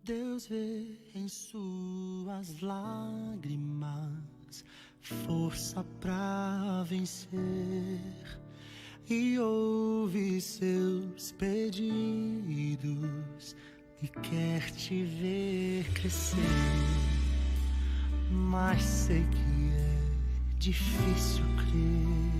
Deus vê em suas lágrimas força pra vencer e ouve seus pedidos e quer te ver crescer. Mas sei que é difícil crer.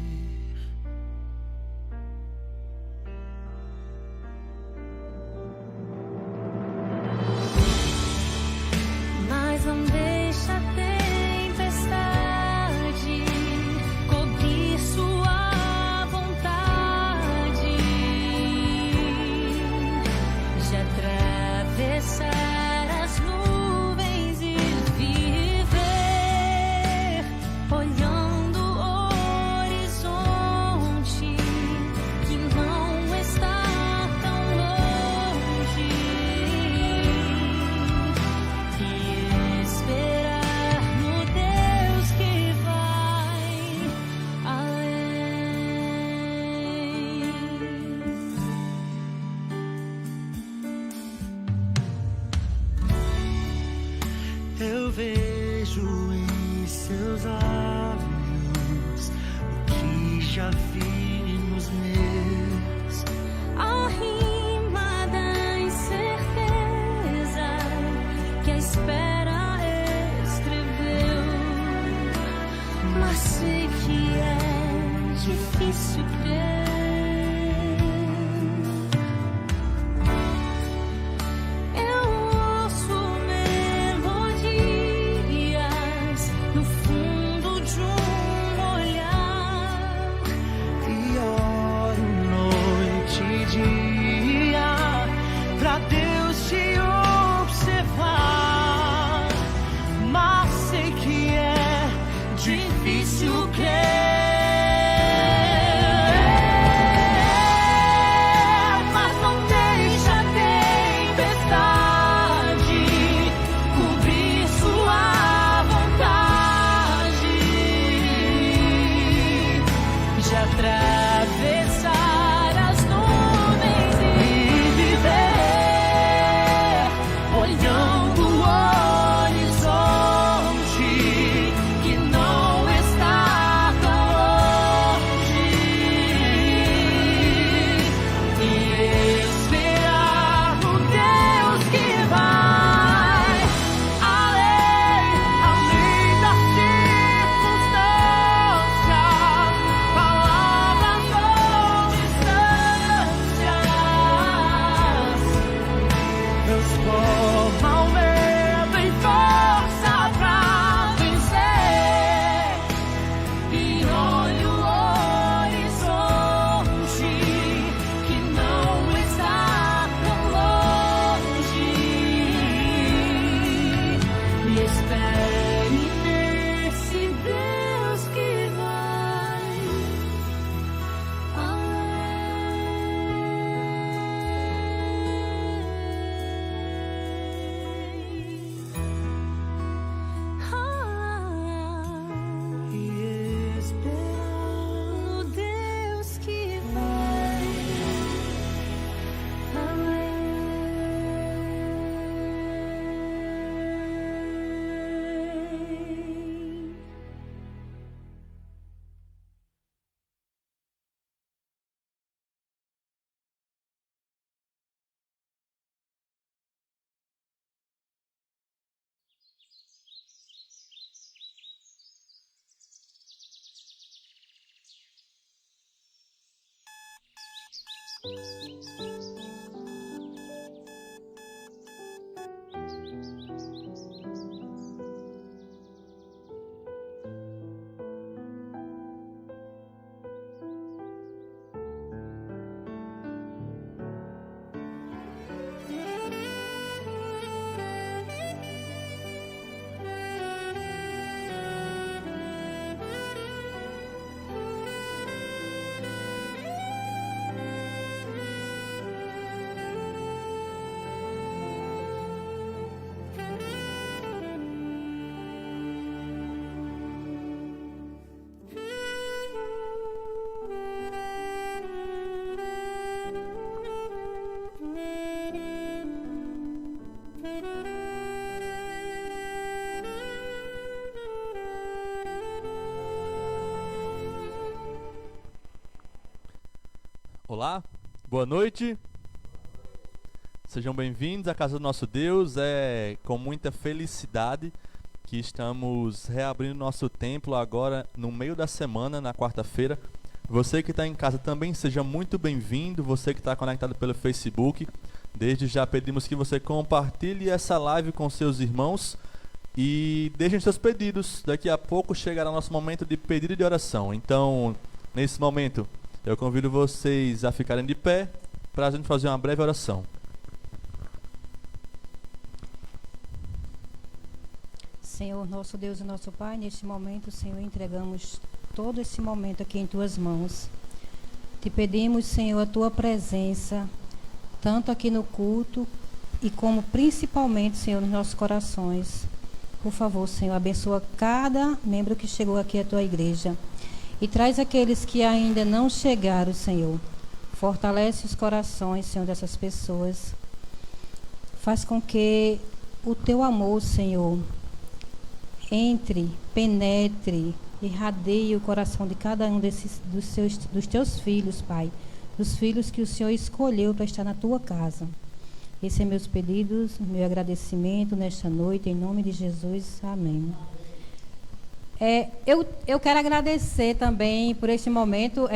Eu vejo em seus olhos o que já vi nos meus. A rima da incerteza que a espera escreveu. Mas sei que é difícil crer. Dia Olá, boa noite. Sejam bem-vindos à casa do nosso Deus. É com muita felicidade que estamos reabrindo nosso templo agora no meio da semana, na quarta-feira. Você que está em casa também seja muito bem-vindo. Você que está conectado pelo Facebook, desde já pedimos que você compartilhe essa live com seus irmãos e deixem seus pedidos. Daqui a pouco chegará o nosso momento de pedido e de oração. Então, nesse momento, eu convido vocês a ficarem de pé para a gente fazer uma breve oração. Senhor, nosso Deus e nosso Pai, neste momento, Senhor, entregamos todo esse momento aqui em Tuas mãos. Te pedimos, Senhor, a Tua presença, tanto aqui no culto e como principalmente, Senhor, nos nossos corações. Por favor, Senhor, abençoa cada membro que chegou aqui à Tua igreja. E traz aqueles que ainda não chegaram, Senhor. Fortalece os corações, Senhor, dessas pessoas. Faz com que o Teu amor, Senhor, entre, penetre, irradie o coração de cada um dos Teus filhos, Pai. Dos filhos que o Senhor escolheu para estar na Tua casa. Esses são meus pedidos, meu agradecimento nesta noite, em nome de Jesus. Amém. Eu quero agradecer também por este momento,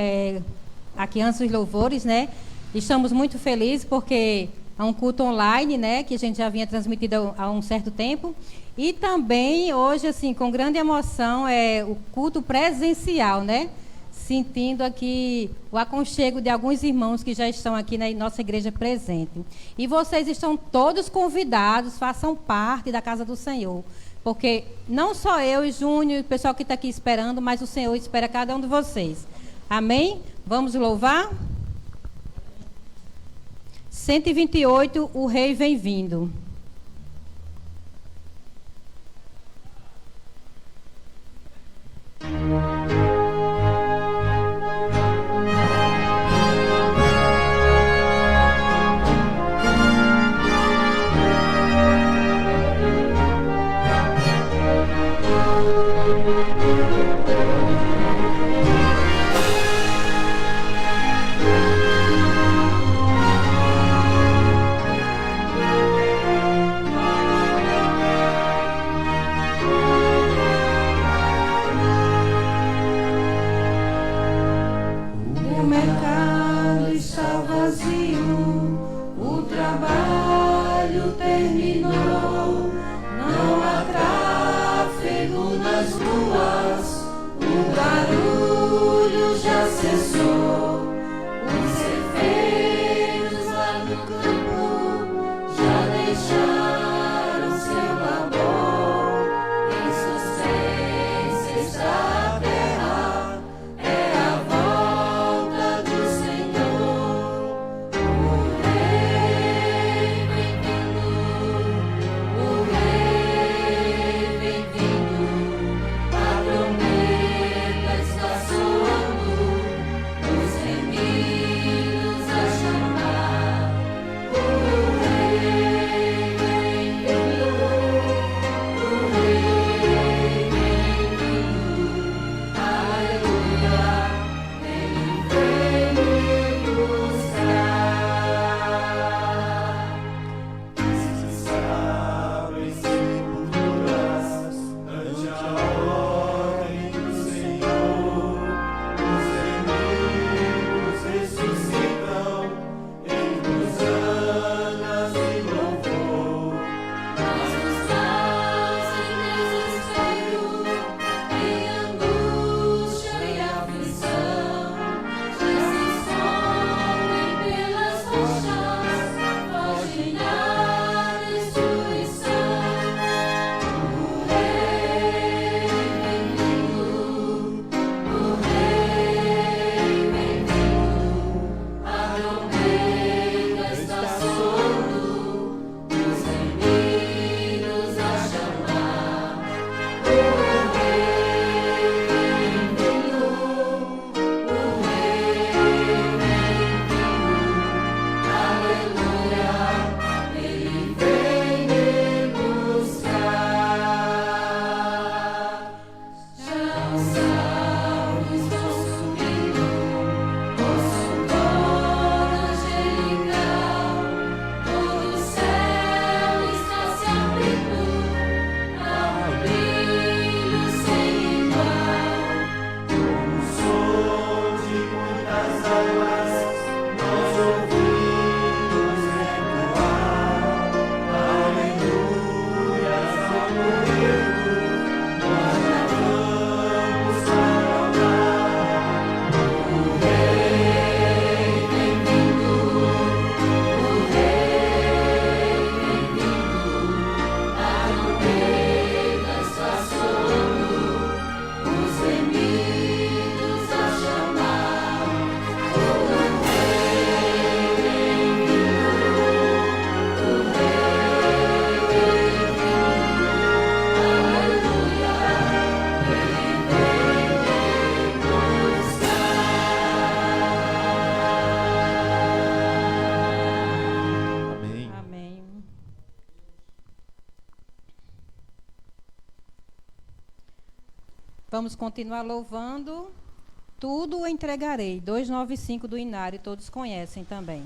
aqui antes dos louvores, né? Estamos muito felizes porque é um culto online, né? Que a gente já vinha transmitido há um certo tempo. E também hoje, assim, com grande emoção, o culto presencial, né? Sentindo aqui o aconchego de alguns irmãos que já estão aqui na nossa igreja presente. E vocês estão todos convidados, façam parte da casa do Senhor. Porque não só eu e Júnior, o pessoal que está aqui esperando, mas o Senhor espera cada um de vocês. Amém? Vamos louvar? 128, o Rei vem vindo. Vamos continuar louvando. Tudo entregarei. 295 do Inário, todos conhecem também.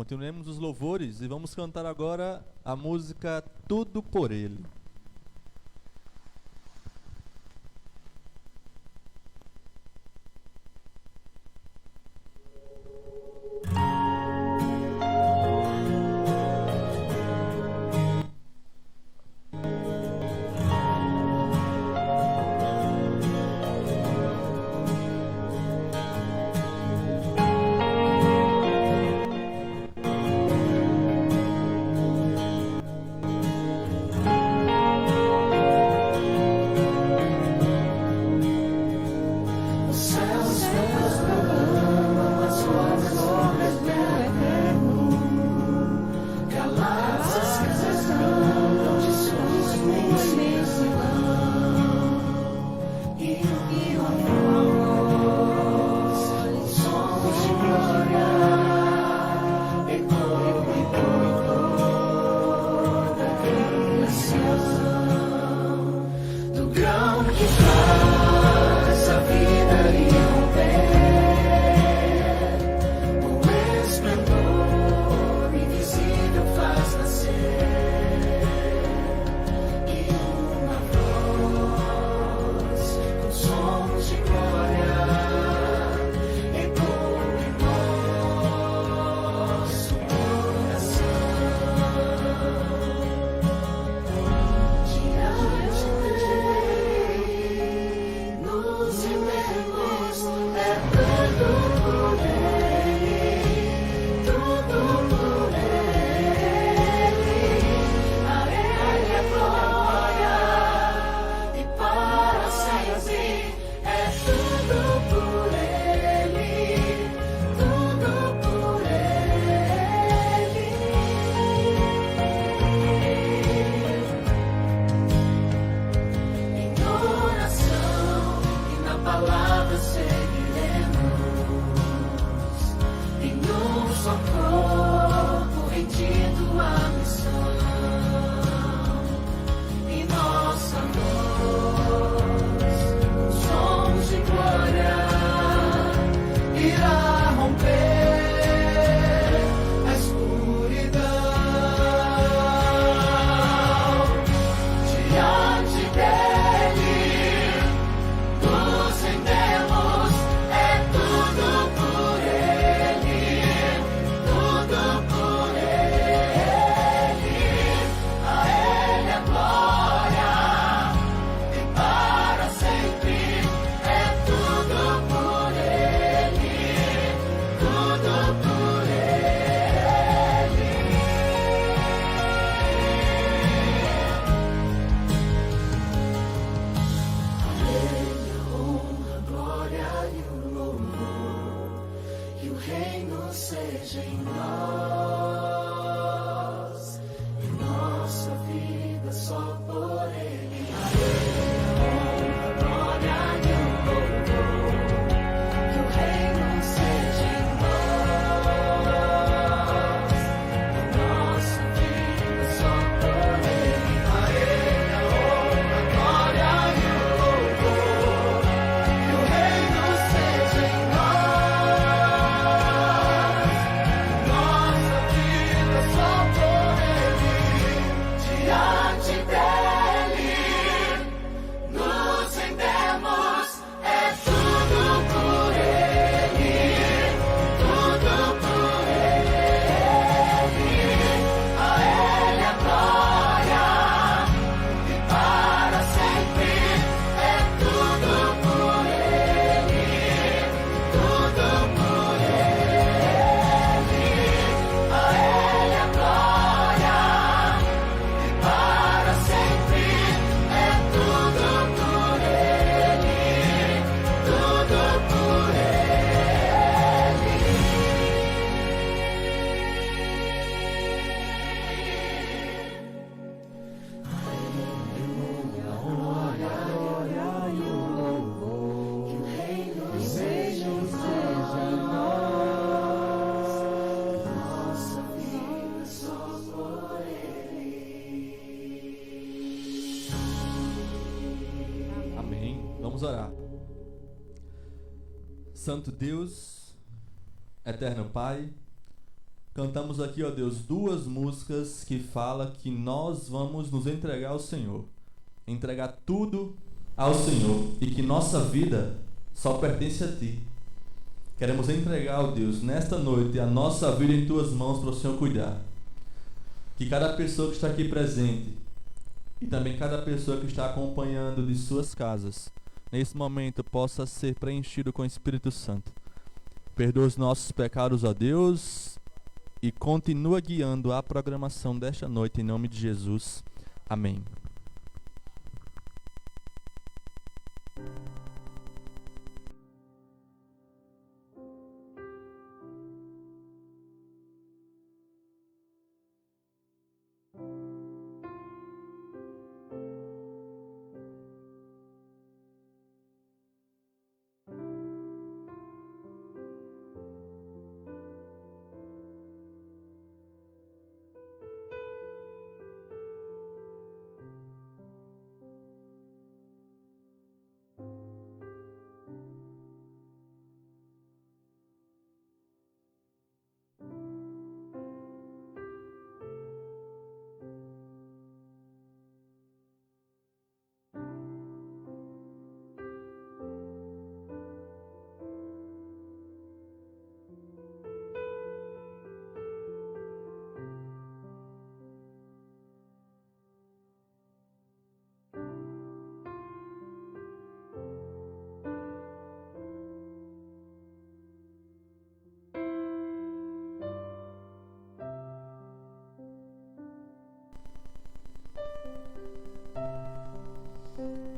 Continuemos os louvores e vamos cantar agora a música Tudo por Ele. Tudo seja em nós, em nossa vida só por Ele. A Ele a glória e o louvor, que o reino seja em nós, em nossa vida só por Ele. A Ele a honra, a glória e o louvor, que o reino seja em nós, nossa vida só por Ele. Diante dEle nos rendemos, é tudo por Ele, tudo por Ele. A Ele a glória e para sempre, é tudo por Ele, tudo por Ele. A Ele a glória e para sempre, é tudo por Ele, tudo por Amém. Vamos orar. Santo Deus, eterno Pai, cantamos aqui, ó Deus, duas músicas que falam que nós vamos nos entregar ao Senhor, entregar tudo ao Senhor e que nossa vida só pertence a Ti. Queremos entregar, ó Deus, nesta noite a nossa vida em Tuas mãos para o Senhor cuidar. Que cada pessoa que está aqui presente e também cada pessoa que está acompanhando de suas casas, nesse momento possa ser preenchido com o Espírito Santo. Perdoa os nossos pecados, ó Deus, e continua guiando a programação desta noite, em nome de Jesus. Amém.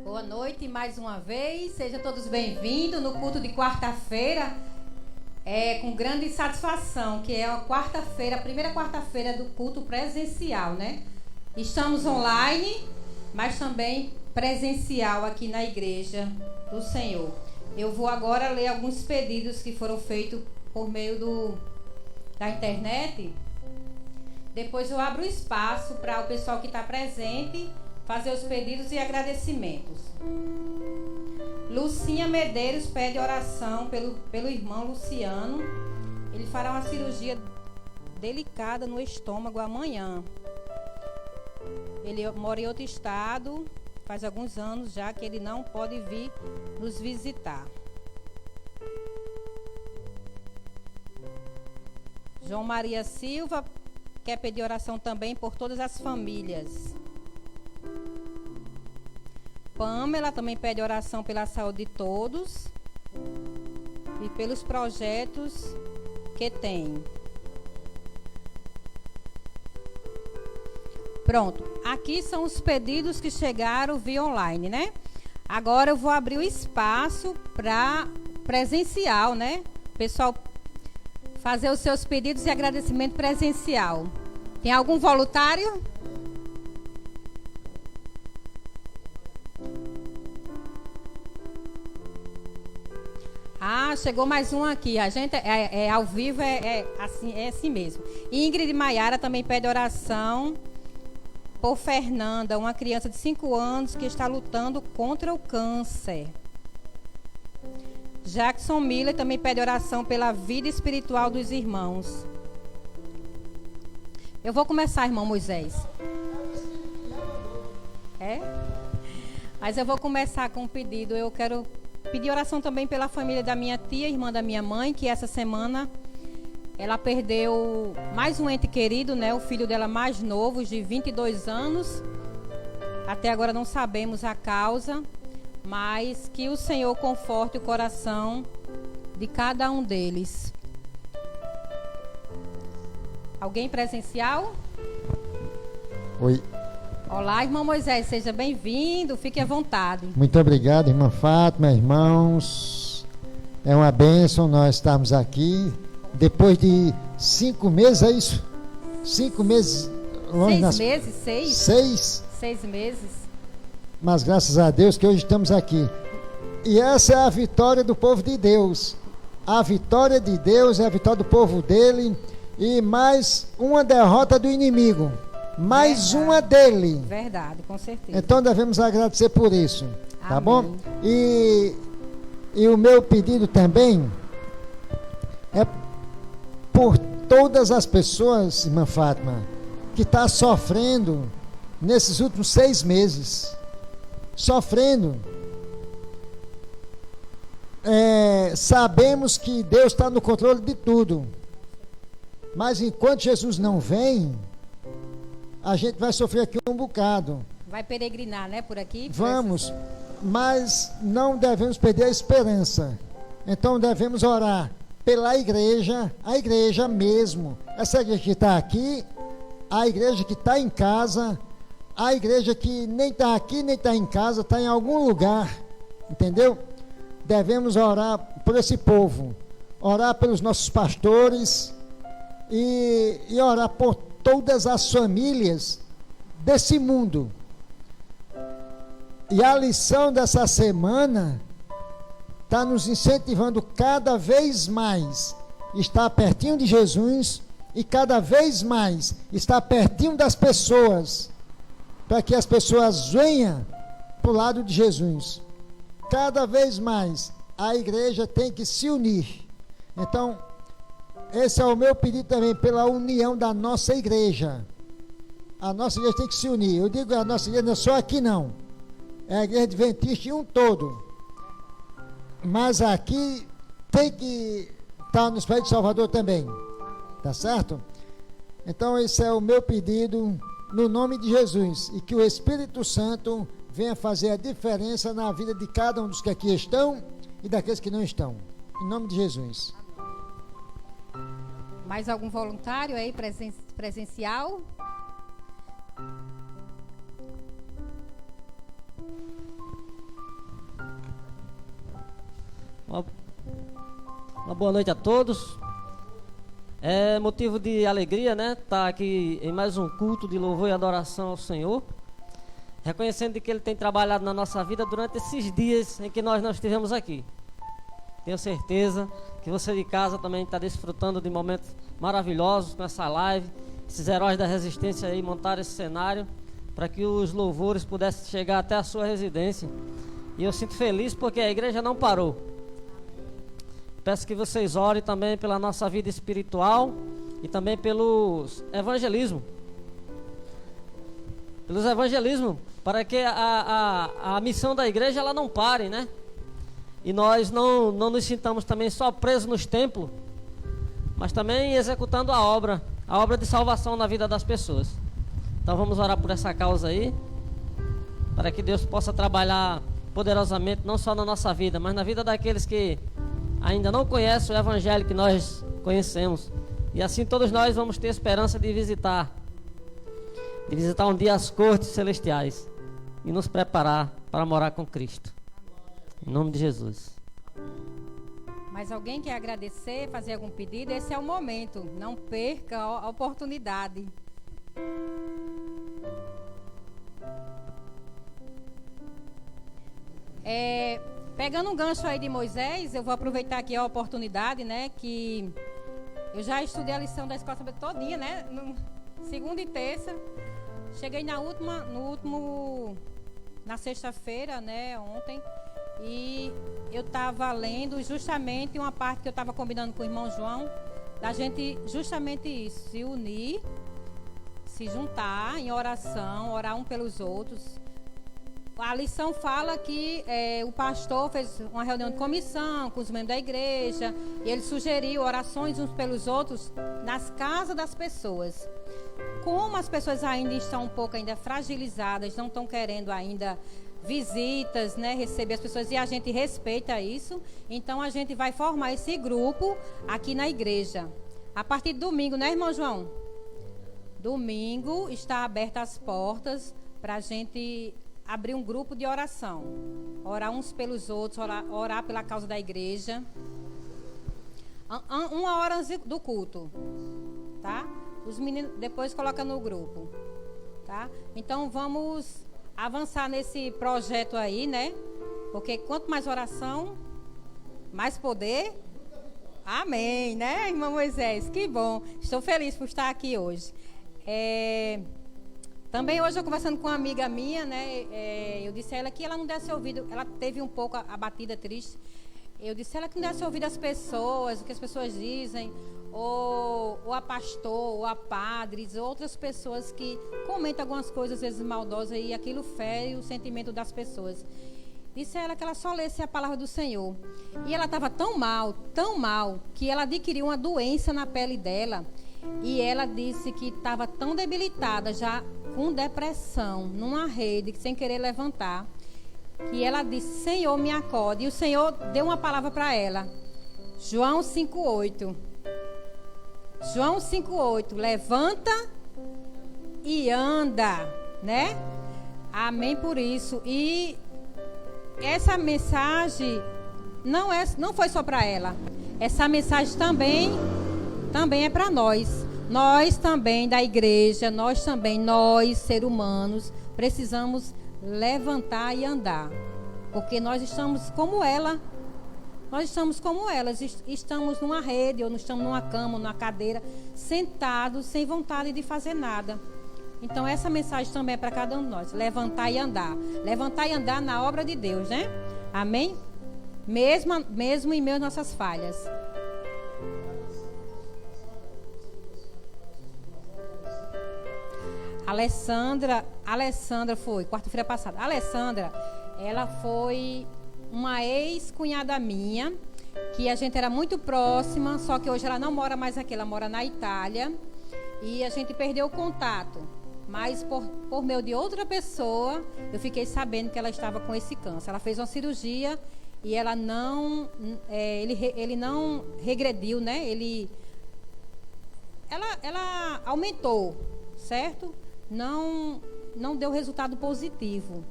Boa noite mais uma vez, sejam todos bem-vindos no culto de quarta-feira, com grande satisfação, que é a quarta-feira, a primeira quarta-feira do culto presencial, né? Estamos online, mas também presencial aqui na Igreja do Senhor. Eu vou agora ler alguns pedidos que foram feitos por meio da internet. Depois eu abro espaço para o pessoal que está presente fazer os pedidos e agradecimentos. Lucinha Medeiros pede oração pelo irmão Luciano. Ele fará uma cirurgia delicada no estômago amanhã. Ele mora em outro estado, faz alguns anos já que ele não pode vir nos visitar. João Maria Silva quer pedir oração também por todas as famílias. Pamela também pede oração pela saúde de todos e pelos projetos que tem. Pronto, aqui são os pedidos que chegaram via online, né? Agora eu vou abrir o espaço para presencial, né? O pessoal fazer os seus pedidos e agradecimento presencial. Tem algum voluntário? Ah, chegou mais um aqui. A gente é ao vivo, é assim mesmo. Ingrid Maiara também pede oração por Fernanda, uma criança de 5 anos que está lutando contra o câncer. Jackson Miller também pede oração pela vida espiritual dos irmãos. Eu vou começar, irmão Moisés. É? Mas eu vou começar com um pedido. Eu quero pedir oração também pela família da minha tia, irmã da minha mãe, que essa semana ela perdeu mais um ente querido, né? O filho dela mais novo, de 22 anos. Até agora não sabemos a causa, mas que o Senhor conforte o coração de cada um deles. Alguém presencial? Oi. Olá, irmão Moisés, seja bem-vindo, fique à vontade. Muito obrigado, irmã Fátima, irmãos. É uma bênção nós estarmos aqui. Depois de 5 meses, é isso? 5 meses longe 6 meses? 6 meses. Mas graças a Deus que hoje estamos aqui. E essa é a vitória do povo de Deus. A vitória de Deus é a vitória do povo dele. E mais uma derrota do inimigo. Mais Verdade. uma dele. Verdade, com certeza. Então devemos agradecer por isso. Tá Amém. bom? E o meu pedido também é por todas as pessoas, irmã Fátima, que estão sofrendo nesses últimos 6 meses. Sofrendo. Sabemos que Deus está no controle de tudo. Mas enquanto Jesus não vem, a gente vai sofrer aqui um bocado. Vai peregrinar, né, por aqui? Vamos, mas não devemos perder a esperança. Então devemos orar pela igreja, a igreja mesmo. Essa igreja que está aqui, a igreja que está em casa, a igreja que nem está aqui, nem está em casa, está em algum lugar, entendeu? Devemos orar por esse povo, orar pelos nossos pastores e orar por todas as famílias desse mundo. E a lição dessa semana está nos incentivando cada vez mais estar pertinho de Jesus e cada vez mais estar pertinho das pessoas, para que as pessoas venham para o lado de Jesus. Cada vez mais a igreja tem que se unir. Então, esse é o meu pedido também, pela união da nossa igreja. A nossa igreja tem que se unir. Eu digo a nossa igreja não é só aqui não, é a igreja adventista em um todo. Mas aqui tem que estar nos pés de Salvador também. Tá certo? Então esse é o meu pedido no nome de Jesus. E que o Espírito Santo venha fazer a diferença na vida de cada um dos que aqui estão e daqueles que não estão. Em nome de Jesus. Mais algum voluntário aí presencial? Uma boa noite a todos. É motivo de alegria, né? Estar aqui em mais um culto de louvor e adoração ao Senhor, reconhecendo que Ele tem trabalhado na nossa vida durante esses dias em que nós não estivemos aqui. Tenho certeza que você de casa também está desfrutando de momentos maravilhosos com essa live. Esses heróis da resistência aí montaram esse cenário para que os louvores pudessem chegar até a sua residência. E eu sinto feliz porque a igreja não parou. Peço que vocês orem também pela nossa vida espiritual e também pelos evangelismo. Pelos evangelismo, para que a missão da igreja ela não pare, né? E nós não nos sintamos também só presos nos templos, mas também executando a obra de salvação na vida das pessoas. Então vamos orar por essa causa aí, para que Deus possa trabalhar poderosamente, não só na nossa vida, mas na vida daqueles que ainda não conhecem o evangelho que nós conhecemos. E assim todos nós vamos ter esperança de visitar um dia as cortes celestiais e nos preparar para morar com Cristo. Em nome de Jesus. Mas alguém quer agradecer, fazer algum pedido? Esse é o momento. Não perca a oportunidade. Pegando um gancho aí de Moisés, eu vou aproveitar aqui a oportunidade, né? Que eu já estudei a lição da escola sabatina todinha, né? Segunda e terça. Cheguei na sexta-feira, né? Ontem. E eu estava lendo justamente uma parte que eu estava combinando com o irmão João, da gente justamente isso, se unir, se juntar em oração, orar um pelos outros. A lição fala que o pastor fez uma reunião de comissão com os membros da igreja e ele sugeriu orações uns pelos outros nas casas das pessoas. Como as pessoas ainda estão um pouco ainda fragilizadas, não estão querendo ainda visitas, né, receber as pessoas, e a gente respeita isso, então a gente vai formar esse grupo aqui na igreja. A partir de domingo, né, irmão João? Domingo está aberta as portas para a gente abrir um grupo de oração. Orar uns pelos outros, orar pela causa da igreja. 1 hora antes do culto, tá? Os meninos depois colocam no grupo, tá? Então vamos avançar nesse projeto aí, né? Porque quanto mais oração, mais poder. Amém, né, irmão Moisés? Que bom. Estou feliz por estar aqui hoje. Também hoje eu conversando com uma amiga minha, né? Eu disse a ela que ela não desse ouvido. Ela teve um pouco abatida, triste. Eu disse a ela que não desse ouvido às pessoas, o que as pessoas dizem, ou a pastor, ou a padres, outras pessoas que comentam algumas coisas às vezes maldosas e aquilo fere o sentimento das pessoas. Disse a ela que ela só lesse a palavra do Senhor. E ela estava tão mal, que ela adquiriu uma doença na pele dela. E ela disse que estava tão debilitada, já com depressão, numa rede, sem querer levantar, que ela disse: Senhor, me acode. E o Senhor deu uma palavra para ela. João 5,8. João 5,8. Levanta e anda, né? Amém por isso. E essa mensagem não foi só para ela. Essa mensagem também é para nós. Nós também da igreja, nós, seres humanos, precisamos levantar e andar. Porque nós estamos como ela. Nós estamos como elas. Estamos numa rede, ou estamos numa cama, numa cadeira, sentados, sem vontade de fazer nada. Então essa mensagem também é para cada um de nós. Levantar e andar. Levantar e andar na obra de Deus, né? Amém? Mesmo em meio às nossas falhas. Alessandra foi, quarta-feira passada. Alessandra, ela foi uma ex-cunhada minha, que a gente era muito próxima, só que hoje ela não mora mais aqui, ela mora na Itália. E a gente perdeu o contato. Mas por meio de outra pessoa, eu fiquei sabendo que ela estava com esse câncer. Ela fez uma cirurgia e ela não, ele não regrediu, né? Ela aumentou, certo? Não deu resultado positivo.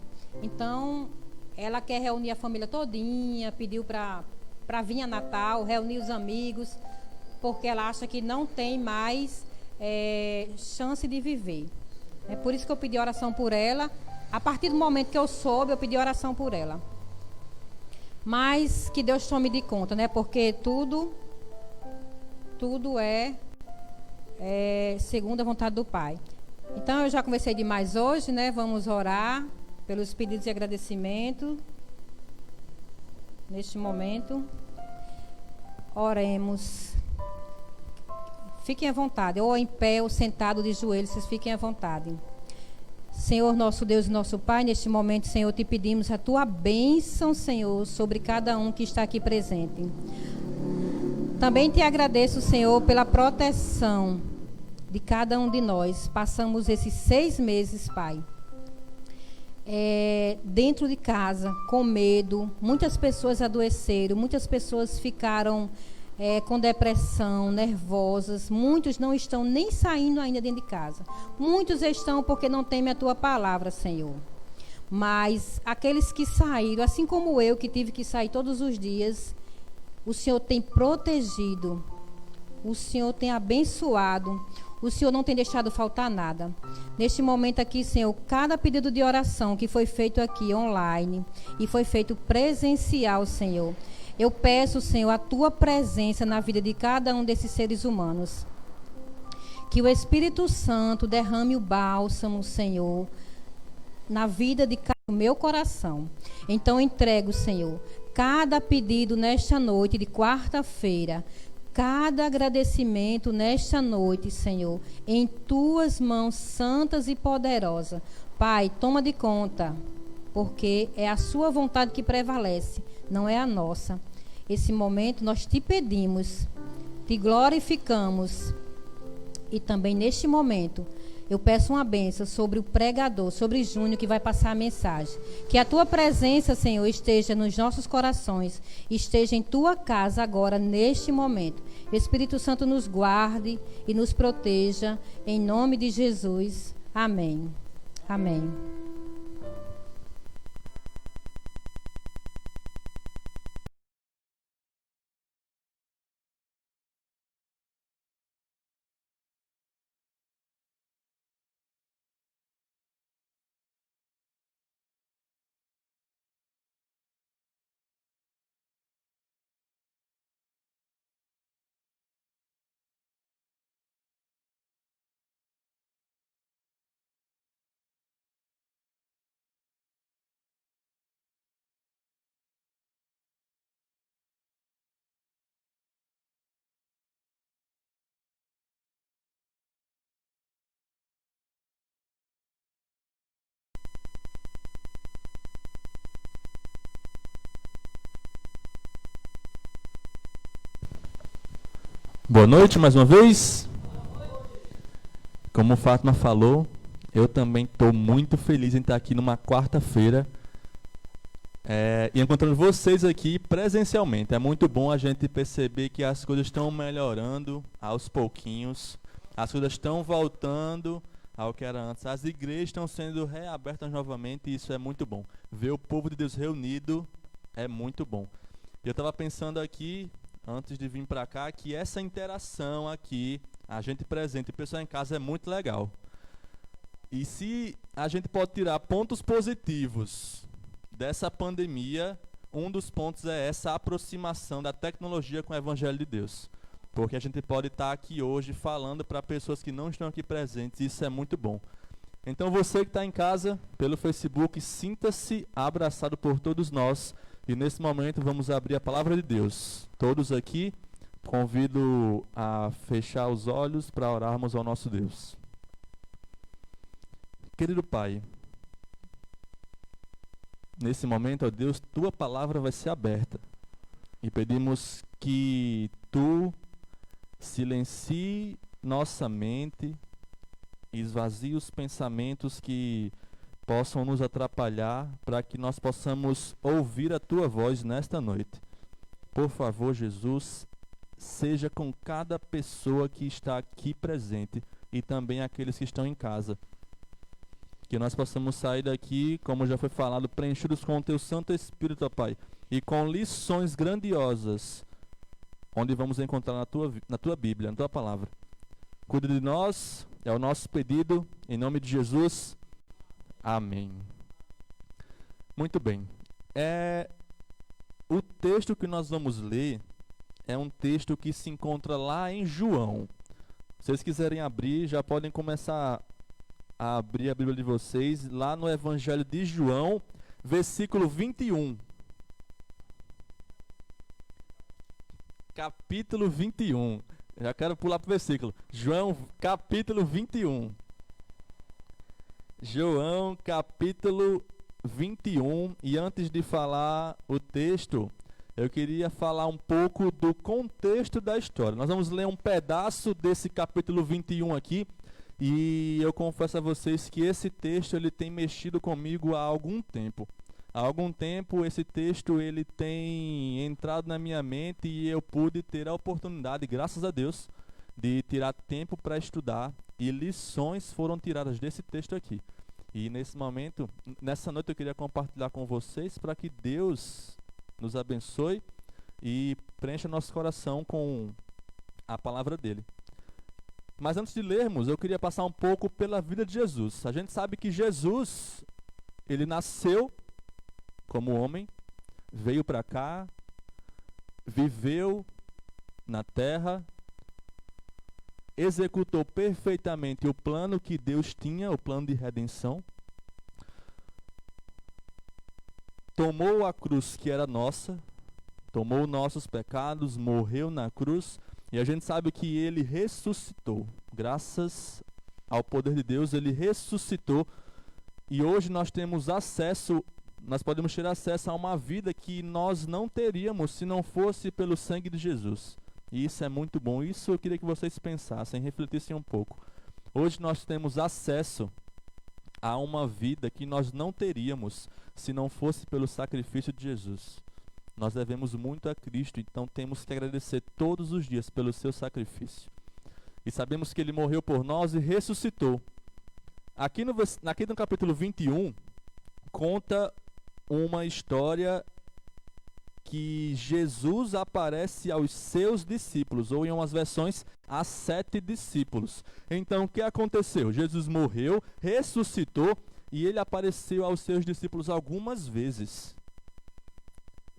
Então, ela quer reunir a família todinha, pediu para vir a Natal, reunir os amigos, porque ela acha que não tem mais chance de viver. É por isso que eu pedi oração por ela. A partir do momento que eu soube, eu pedi oração por ela. Mas que Deus tome de conta, né? Porque tudo é segundo a vontade do Pai. Então, eu já conversei demais hoje, né? Vamos orar pelos pedidos de agradecimento. Neste momento, oremos. Fiquem à vontade, ou em pé, ou sentado de joelhos, vocês fiquem à vontade. Senhor, nosso Deus e nosso Pai, neste momento, Senhor, te pedimos a tua bênção, Senhor, sobre cada um que está aqui presente. Também te agradeço, Senhor, pela proteção de cada um de nós. Passamos esses 6 meses, Pai, dentro de casa, com medo. Muitas pessoas adoeceram, muitas pessoas ficaram com depressão, nervosas. Muitos não estão nem saindo ainda dentro de casa. Muitos estão porque não temem a tua palavra, Senhor. Mas aqueles que saíram, assim como eu, que tive que sair todos os dias, O Senhor tem protegido, o Senhor tem abençoado, o Senhor não tem deixado faltar nada. Neste momento aqui, Senhor, cada pedido de oração que foi feito aqui online e foi feito presencial, Senhor, eu peço, Senhor, a Tua presença na vida de cada um desses seres humanos. Que o Espírito Santo derrame o bálsamo, Senhor, na vida de cada meu coração. Então entrego, Senhor, cada pedido nesta noite de quarta-feira, cada agradecimento nesta noite, Senhor, em Tuas mãos santas e poderosas. Pai, toma de conta, porque é a Sua vontade que prevalece, não é a nossa. Esse momento nós Te pedimos, Te glorificamos, e também neste momento eu peço uma bênção sobre o pregador, sobre Júnior, que vai passar a mensagem. Que a Tua presença, Senhor, esteja nos nossos corações, esteja em Tua casa agora, neste momento. O Espírito Santo nos guarde e nos proteja, em nome de Jesus. Amém. Amém. Boa noite mais uma vez. Como Fátima falou, eu também estou muito feliz em estar aqui numa quarta-feira e encontrando vocês aqui presencialmente. É muito bom a gente perceber que as coisas estão melhorando aos pouquinhos, as coisas estão voltando ao que era antes, as igrejas estão sendo reabertas novamente e isso é muito bom. Ver o povo de Deus reunido é muito bom. Eu estava pensando aqui, antes de vir para cá, que essa interação aqui, a gente presente e o pessoal em casa, é muito legal. E se a gente pode tirar pontos positivos dessa pandemia, um dos pontos é essa aproximação da tecnologia com o Evangelho de Deus. Porque a gente pode estar aqui hoje falando para pessoas que não estão aqui presentes, e isso é muito bom. Então você que está em casa, pelo Facebook, sinta-se abraçado por todos nós. E nesse momento vamos abrir a palavra de Deus. Todos aqui, convido a fechar os olhos para orarmos ao nosso Deus. Querido Pai, nesse momento, ó Deus, Tua palavra vai ser aberta. E pedimos que Tu silencie nossa mente, esvazie os pensamentos que possam nos atrapalhar, para que nós possamos ouvir a Tua voz nesta noite. Por favor, Jesus, seja com cada pessoa que está aqui presente e também aqueles que estão em casa. Que nós possamos sair daqui, como já foi falado, preenchidos com o Teu Santo Espírito, ó Pai, e com lições grandiosas, onde vamos encontrar na Tua Bíblia, na Tua Palavra. Cuide de nós, é o nosso pedido, em nome de Jesus. Amém. Muito bem. O texto que nós vamos ler é um texto que se encontra lá em João. Se vocês quiserem abrir, já podem começar a abrir a Bíblia de vocês lá no Evangelho de João, versículo 21. Capítulo 21. Já quero pular para o versículo. João, capítulo 21. João, capítulo 21. E antes de falar o texto, eu queria falar um pouco do contexto da história. Nós vamos ler um pedaço desse capítulo 21 aqui. E eu confesso a vocês que esse texto ele tem mexido comigo há algum tempo. Há algum tempo esse texto ele tem entrado na minha mente e eu pude ter a oportunidade, graças a Deus, de tirar tempo para estudar. E lições foram tiradas desse texto aqui. E nesse momento, nessa noite eu queria compartilhar com vocês para que Deus nos abençoe e preencha nosso coração com a palavra dele. Mas antes de lermos, eu queria passar um pouco pela vida de Jesus. A gente sabe que Jesus, ele nasceu como homem, veio para cá, viveu na terra, executou perfeitamente o plano que Deus tinha, o plano de redenção. Tomou a cruz que era nossa, tomou nossos pecados, morreu na cruz, e a gente sabe que ele ressuscitou. Graças ao poder de Deus, ele ressuscitou, e hoje nós temos acesso, nós podemos ter acesso a uma vida que nós não teríamos se não fosse pelo sangue de Jesus. E isso é muito bom. Isso eu queria que vocês pensassem, refletissem um pouco. Hoje nós temos acesso a uma vida que nós não teríamos se não fosse pelo sacrifício de Jesus. Nós devemos muito a Cristo, então temos que agradecer todos os dias pelo seu sacrifício. E sabemos que ele morreu por nós e ressuscitou. Aqui no capítulo 21, conta uma história que Jesus aparece aos seus discípulos, ou em umas versões, a 7 discípulos. Então, o que aconteceu? Jesus morreu, ressuscitou, e ele apareceu aos seus discípulos algumas vezes.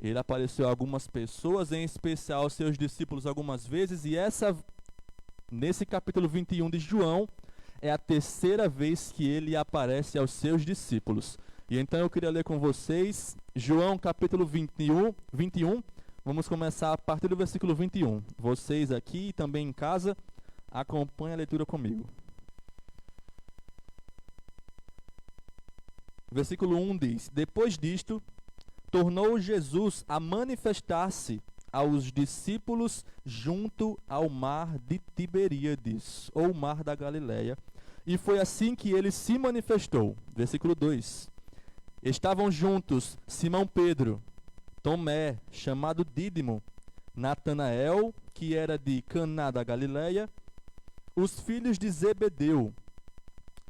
Ele apareceu a algumas pessoas, em especial aos seus discípulos algumas vezes, e nesse capítulo 21 de João, é a terceira vez que ele aparece aos seus discípulos. E então eu queria ler com vocês João capítulo 21. Vamos começar a partir do versículo 21. Vocês aqui e também em casa, acompanhem a leitura comigo. Versículo 1 diz: Depois disto, tornou Jesus a manifestar-se aos discípulos junto ao mar de Tiberíades, ou mar da Galileia, e foi assim que ele se manifestou. Versículo 2. Estavam juntos Simão Pedro, Tomé, chamado Dídimo, Natanael, que era de Caná da Galileia, os filhos de Zebedeu,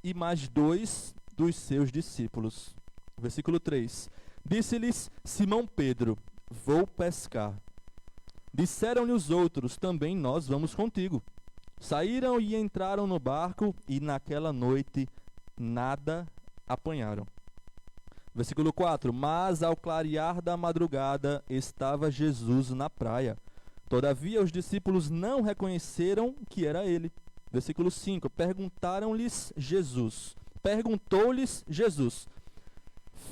e mais 2 dos seus discípulos. Versículo 3. Disse-lhes Simão Pedro: Vou pescar. Disseram-lhe os outros: Também nós vamos contigo. Saíram e entraram no barco, e naquela noite nada apanharam. Versículo 4. Mas ao clarear da madrugada estava Jesus na praia. Todavia os discípulos não reconheceram que era ele. Versículo 5. Perguntou-lhes Jesus: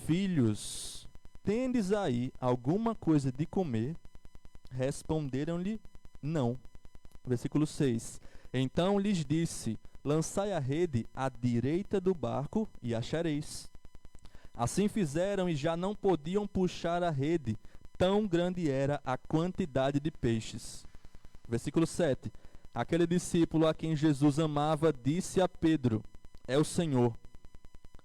Filhos, tendes aí alguma coisa de comer? Responderam-lhe: Não. Versículo 6. Então lhes disse: Lançai a rede à direita do barco e achareis. Assim fizeram e já não podiam puxar a rede, tão grande era a quantidade de peixes. Versículo 7. Aquele discípulo a quem Jesus amava disse a Pedro: É o Senhor.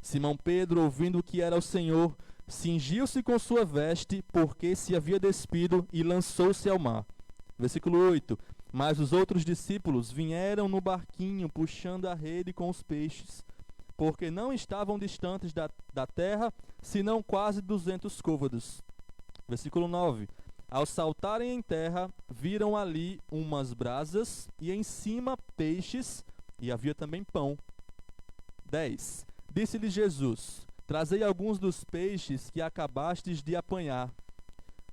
Simão Pedro, ouvindo que era o Senhor, cingiu-se com sua veste, porque se havia despido, e lançou-se ao mar. Versículo 8. Mas os outros discípulos vieram no barquinho, puxando a rede com os peixes, porque não estavam distantes da terra, senão quase 200 côvados. Versículo 9. Ao saltarem em terra, viram ali umas brasas, e em cima peixes, e havia também pão. 10. Disse-lhe Jesus: Trazei alguns dos peixes que acabastes de apanhar.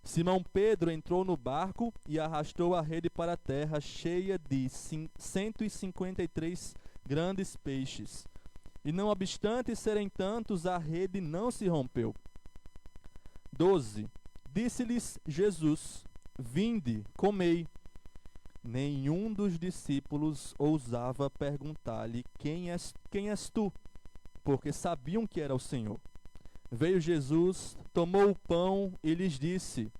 Simão Pedro entrou no barco e arrastou a rede para a terra, cheia de 153 grandes peixes. E não obstante serem tantos, a rede não se rompeu. 12. Disse-lhes Jesus: Vinde, comei. Nenhum dos discípulos ousava perguntar-lhe: Quem és tu? Porque sabiam que era o Senhor. Veio Jesus, tomou o pão e lhes disse,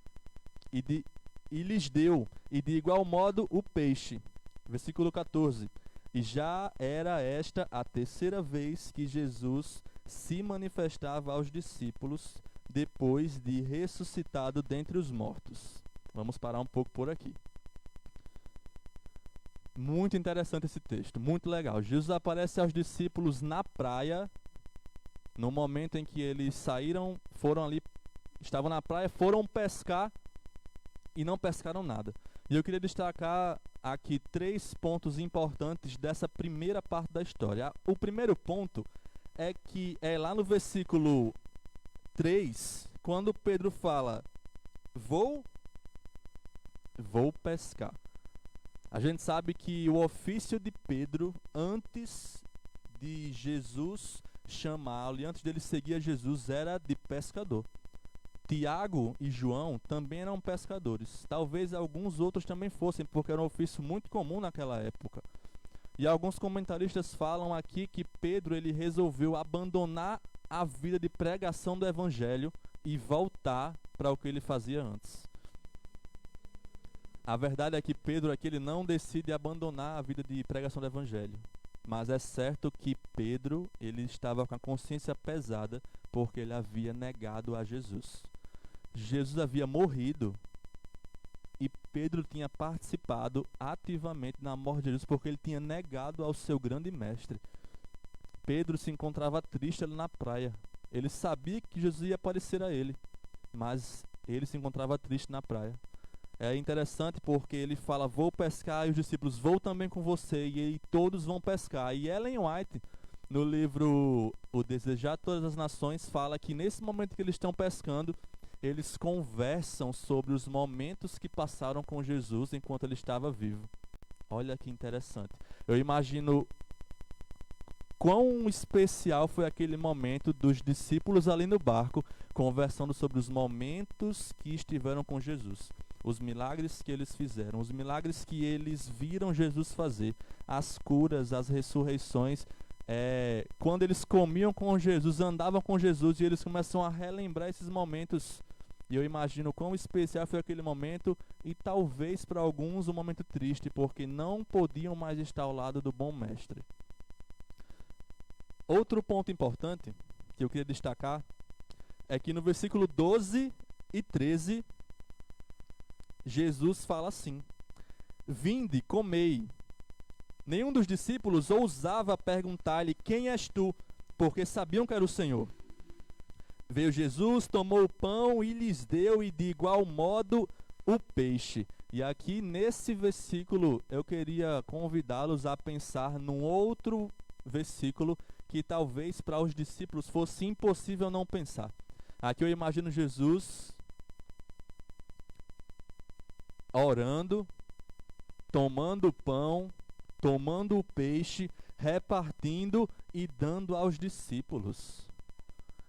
e lhes deu, e de igual modo o peixe. Versículo 14. E já era esta a terceira vez que Jesus se manifestava aos discípulos, depois de ressuscitado dentre os mortos. Vamos parar um pouco por aqui. Muito interessante esse texto, muito legal. Jesus aparece aos discípulos na praia, no momento em que eles saíram, estavam na praia, foram pescar, e não pescaram nada. E eu queria destacar aqui 3 pontos importantes dessa primeira parte da história. O primeiro ponto é que é lá no versículo 3, quando Pedro fala, vou pescar. A gente sabe que o ofício de Pedro, antes de Jesus chamá-lo e antes dele seguir a Jesus, era de pescador. Tiago e João também eram pescadores. Talvez alguns outros também fossem, porque era um ofício muito comum naquela época. E alguns comentaristas falam aqui que Pedro ele resolveu abandonar a vida de pregação do evangelho e voltar para o que ele fazia antes. A verdade é que Pedro aqui ele não decide abandonar a vida de pregação do evangelho. Mas é certo que Pedro ele estava com a consciência pesada porque ele havia negado a Jesus. Jesus havia morrido e Pedro tinha participado ativamente na morte de Jesus porque ele tinha negado ao seu grande mestre. Pedro se encontrava triste ali na praia. Ele sabia que Jesus ia aparecer a ele, mas ele se encontrava triste na praia. É interessante porque ele fala, vou pescar, e os discípulos, vou também com você, e aí todos vão pescar. E Ellen White, no livro O Desejar de Todas as Nações, fala que nesse momento que eles estão pescando, eles conversam sobre os momentos que passaram com Jesus enquanto ele estava vivo. Olha que interessante. Eu imagino quão especial foi aquele momento dos discípulos ali no barco, conversando sobre os momentos que estiveram com Jesus. Os milagres que eles fizeram, os milagres que eles viram Jesus fazer, as curas, as ressurreições, quando eles comiam com Jesus, andavam com Jesus e eles começam a relembrar esses momentos. E eu imagino quão especial foi aquele momento e talvez para alguns um momento triste, porque não podiam mais estar ao lado do bom mestre. Outro ponto importante que eu queria destacar é que no versículo 12 e 13, Jesus fala assim, vinde, comei. Nenhum dos discípulos ousava perguntar-lhe, quem és tu? Porque sabiam que era o Senhor. Veio Jesus, tomou o pão e lhes deu, e de igual modo o peixe. E aqui nesse versículo eu queria convidá-los a pensar num outro versículo que talvez para os discípulos fosse impossível não pensar. Aqui eu imagino Jesus orando, tomando o pão, tomando o peixe, repartindo e dando aos discípulos.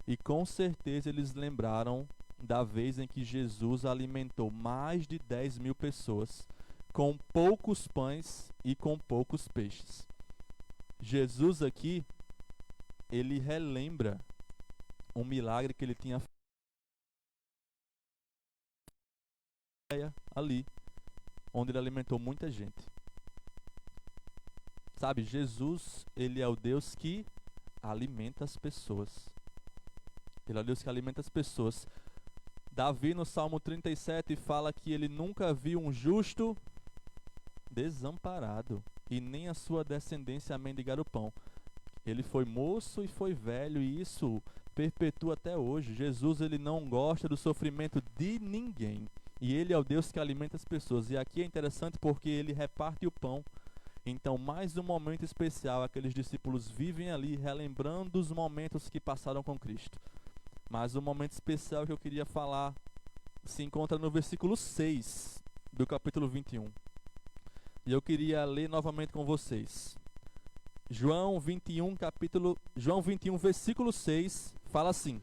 E com certeza eles lembraram da vez em que Jesus alimentou mais de 10.000 pessoas com poucos pães e com poucos peixes. Jesus aqui, ele relembra um milagre que ele tinha feito ali, onde ele alimentou muita gente. Sabe, Jesus, ele é o Deus que alimenta as pessoas. Ele é o Deus que alimenta as pessoas. Davi, no Salmo 37, fala que ele nunca viu um justo desamparado, e nem a sua descendência a mendigar o pão. Ele foi moço e foi velho, e isso perpetua até hoje. Jesus, ele não gosta do sofrimento de ninguém. E ele é o Deus que alimenta as pessoas. E aqui é interessante porque ele reparte o pão. Então, mais um momento especial, aqueles discípulos vivem ali, relembrando os momentos que passaram com Cristo. Mas o momento especial que eu queria falar se encontra no versículo 6 do capítulo 21. E eu queria ler novamente com vocês. João 21, versículo 6, fala assim: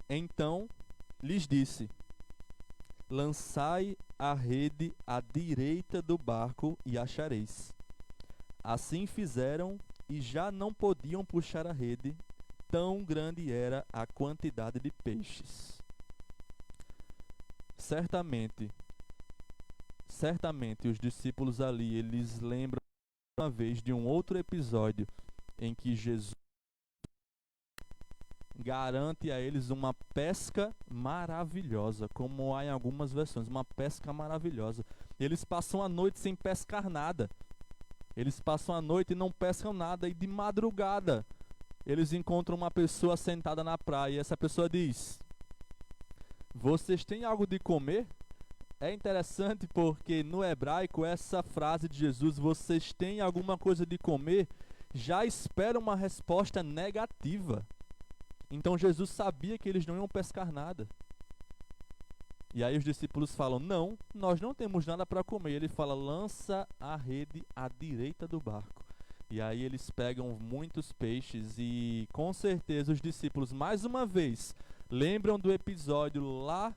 Então lhes disse, lançai a rede à direita do barco e achareis. Assim fizeram e já não podiam puxar a rede, tão grande era a quantidade de peixes. Certamente os discípulos ali, eles lembram uma vez de um outro episódio em que Jesus garante a eles uma pesca maravilhosa, como há em algumas versões, uma pesca maravilhosa. Eles passam a noite sem pescar nada. Eles passam a noite e não pescam nada, e de madrugada eles encontram uma pessoa sentada na praia, e essa pessoa diz: vocês têm algo de comer? É interessante porque no hebraico essa frase de Jesus, vocês têm alguma coisa de comer, já espera uma resposta negativa. Então Jesus sabia que eles não iam pescar nada. E aí os discípulos falam, não, nós não temos nada para comer. Ele fala, lança a rede à direita do barco. E aí eles pegam muitos peixes e com certeza os discípulos, mais uma vez, lembram do episódio lá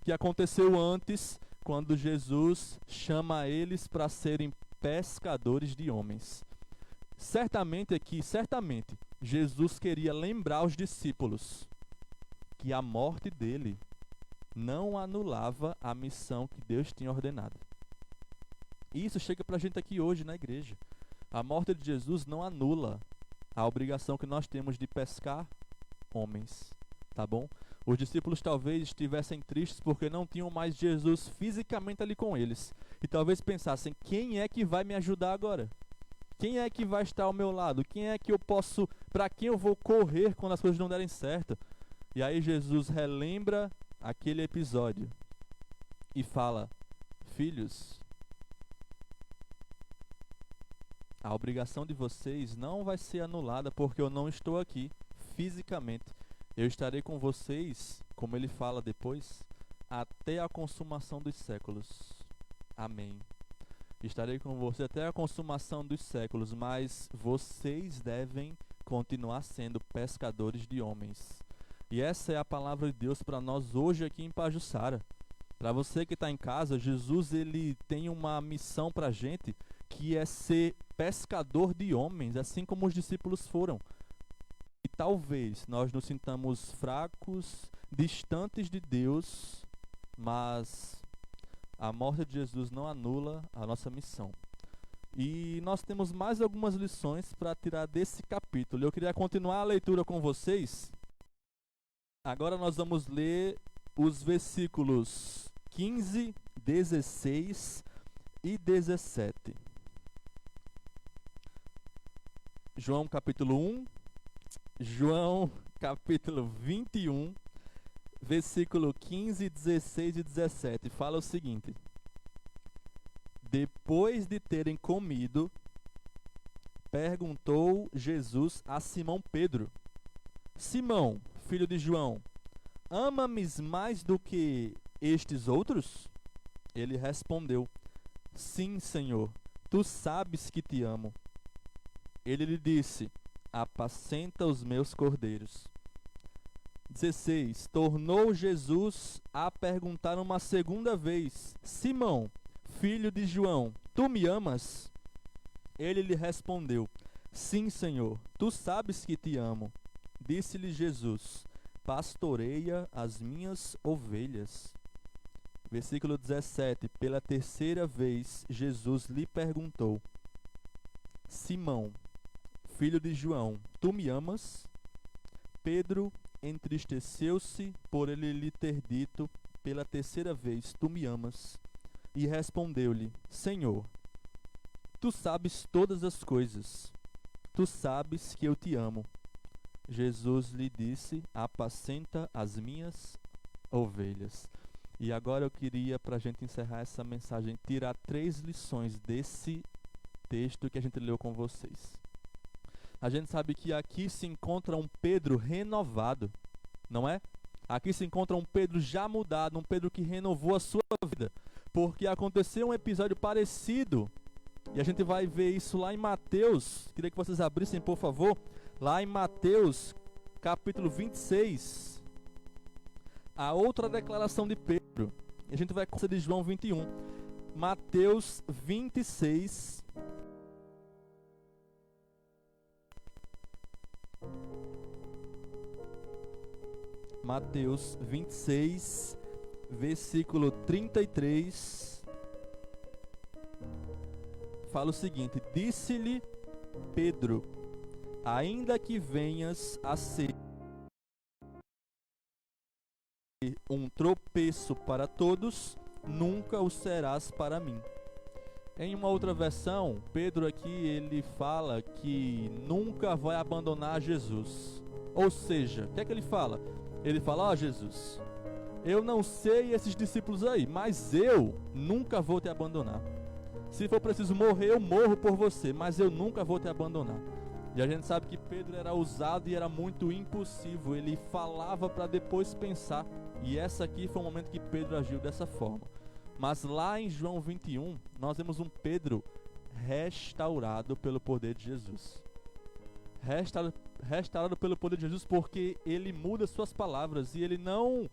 que aconteceu antes, quando Jesus chama eles para serem pescadores de homens. Certamente, Jesus queria lembrar os discípulos que a morte dele não anulava a missão que Deus tinha ordenado. E isso chega para a gente aqui hoje na igreja. A morte de Jesus não anula a obrigação que nós temos de pescar homens, tá bom? Os discípulos talvez estivessem tristes porque não tinham mais Jesus fisicamente ali com eles. E talvez pensassem, quem é que vai me ajudar agora? Quem é que vai estar ao meu lado? Quem é que eu posso, para quem eu vou correr quando as coisas não derem certo? E aí Jesus relembra aquele episódio e fala, filhos, a obrigação de vocês não vai ser anulada porque eu não estou aqui fisicamente. Eu estarei com vocês, como ele fala depois, até a consumação dos séculos. Amém. Estarei com você até a consumação dos séculos, mas vocês devem continuar sendo pescadores de homens. E essa é a palavra de Deus para nós hoje aqui em Pajuçara. Para você que está em casa, Jesus ele tem uma missão para a gente, que é ser pescador de homens, assim como os discípulos foram. E talvez nós nos sintamos fracos, distantes de Deus, mas a morte de Jesus não anula a nossa missão. E nós temos mais algumas lições para tirar desse capítulo. Eu queria continuar a leitura com vocês. Agora nós vamos ler os versículos 15, 16 e 17. João capítulo 1, João capítulo 21, versículo 15, 16 e 17. Fala o seguinte: depois de terem comido, perguntou Jesus a Simão Pedro: Simão, filho de João, ama-me mais do que estes outros? Ele respondeu: sim, Senhor, tu sabes que te amo. Ele lhe disse: apacenta os meus cordeiros. 16. Tornou Jesus a perguntar uma segunda vez: Simão, filho de João, tu me amas? Ele lhe respondeu: sim, Senhor, tu sabes que te amo. Disse-lhe Jesus: pastoreia as minhas ovelhas. Versículo 17. Pela terceira vez, Jesus lhe perguntou: Simão, filho de João, tu me amas? Pedro entristeceu-se por ele lhe ter dito pela terceira vez: tu me amas? E respondeu-lhe: Senhor, tu sabes todas as coisas. Tu sabes que eu te amo. Jesus lhe disse: apacenta as minhas ovelhas. E agora eu queria, para a gente encerrar essa mensagem, tirar 3 lições desse texto que a gente leu com vocês. A gente sabe que aqui se encontra um Pedro renovado, não é? Aqui se encontra um Pedro já mudado, um Pedro que renovou a sua vida, porque aconteceu um episódio parecido, e a gente vai ver isso lá em Mateus. Queria que vocês abrissem, por favor, lá em Mateus, capítulo 26, a outra declaração de Pedro. E a gente vai começar de João 21. Mateus 26. Mateus 26, versículo 33. Fala o seguinte: disse-lhe Pedro: ainda que venhas a ser um tropeço para todos, nunca o serás para mim. Em uma outra versão, Pedro aqui ele fala que nunca vai abandonar Jesus. Ou seja, o que é que ele fala? Ele fala: ó Jesus, Eu não sei esses discípulos aí, mas eu nunca vou te abandonar. Se for preciso morrer, eu morro por você, mas eu nunca vou te abandonar. E a gente sabe que Pedro era ousado e era muito impulsivo. Ele falava para depois pensar. E essa aqui foi o momento que Pedro agiu dessa forma. Mas lá em João 21, nós vemos um Pedro restaurado pelo poder de Jesus. Restaurado pelo poder de Jesus, porque ele muda suas palavras e ele não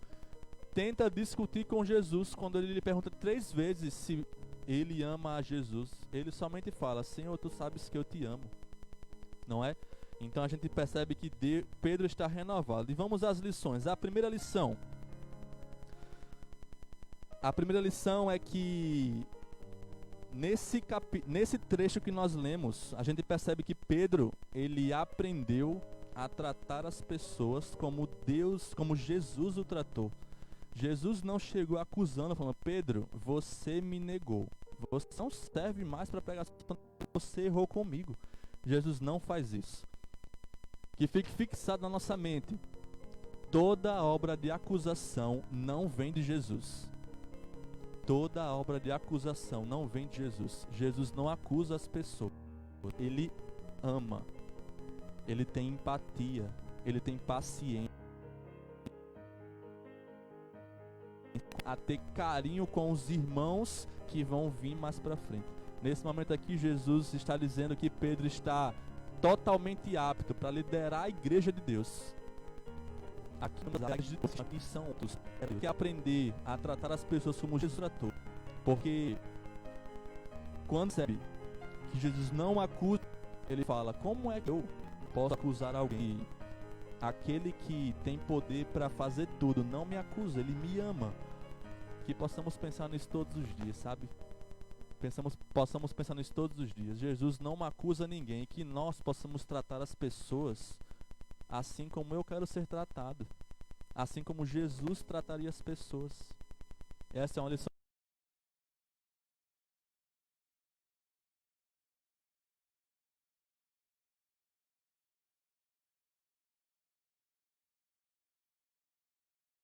tenta discutir com Jesus. Quando ele lhe pergunta 3 vezes se ele ama a Jesus, ele somente fala: Senhor, tu sabes que eu te amo, não é? Então a gente percebe que Pedro está renovado. E vamos às lições. A primeira lição é que nesse trecho que nós lemos, a gente percebe que Pedro, ele aprendeu a tratar as pessoas como Jesus o tratou. Jesus não chegou acusando, falando: Pedro, você me negou, você não serve mais para pregar, você errou comigo. Jesus não faz isso. Que fique fixado na nossa mente: toda obra de acusação não vem de Jesus. Toda obra de acusação não vem de Jesus. Jesus não acusa as pessoas. Ele ama. Ele tem empatia. Ele tem paciência. A ter carinho com os irmãos que vão vir mais para frente. Nesse momento aqui, Jesus está dizendo que Pedro está totalmente apto para liderar a igreja de Deus. Aqui são outros. Tem que aprender a tratar as pessoas como Jesus tratou. Porque quando sabe que Jesus não acusa, ele fala: como é que eu posso acusar alguém? Aquele que tem poder para fazer tudo não me acusa, ele me ama. Que possamos pensar nisso todos os dias, sabe? Possamos pensar nisso todos os dias. Jesus não acusa ninguém. Que nós possamos tratar as pessoas assim como eu quero ser tratado, assim como Jesus trataria as pessoas. Essa é uma lição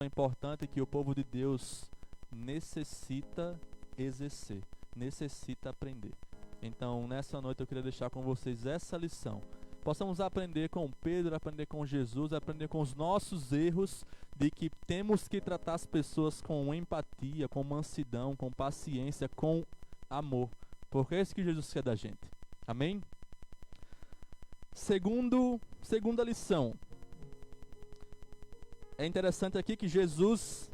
importante que o povo de Deus necessita exercer, necessita aprender. Então, nessa noite eu queria deixar com vocês essa lição. Possamos aprender com Pedro, aprender com Jesus, aprender com os nossos erros, de que temos que tratar as pessoas com empatia, com mansidão, com paciência, com amor. Porque é isso que Jesus quer da gente. Amém? Segunda lição. É interessante aqui que Jesus,